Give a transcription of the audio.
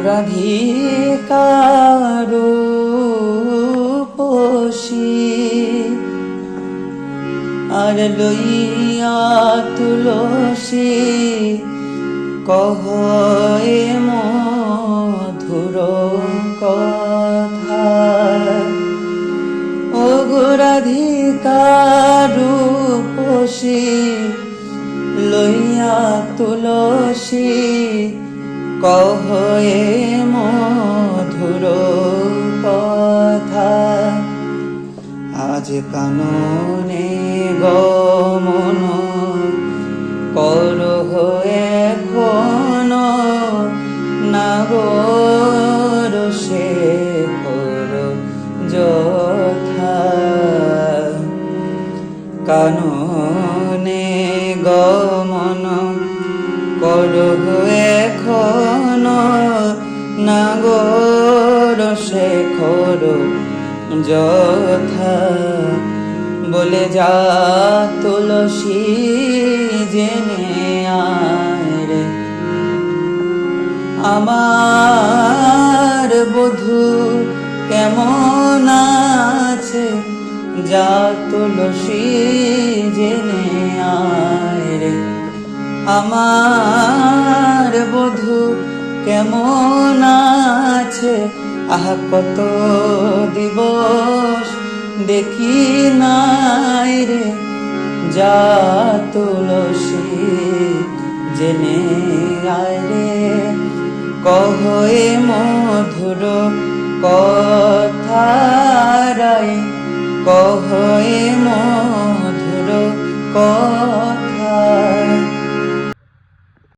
রাধিকার রূপসী আর লইয়া তুলসী কহ এ মধুর কথা। ও গো রাধিকার রূপসী লইয়া তুলসী কহ এ মধুর কথা। আজ কাননে গমন করহ এখন নাগর শেখর যথা। কাননে গমন করহ এখন নাগর শেখর যথা। বলে যা তুলসী জেনে আয় রে আমার বধূ কেমন আছে। যা তুলসী জেনে আয় রে আমার বধূ কেমন আছে। আহা কত দিবস দেখি নাই রে। যা তুলসী জেনে আয় রে কহ এ মধুর কথা রায় কহ এ মধুর কথা।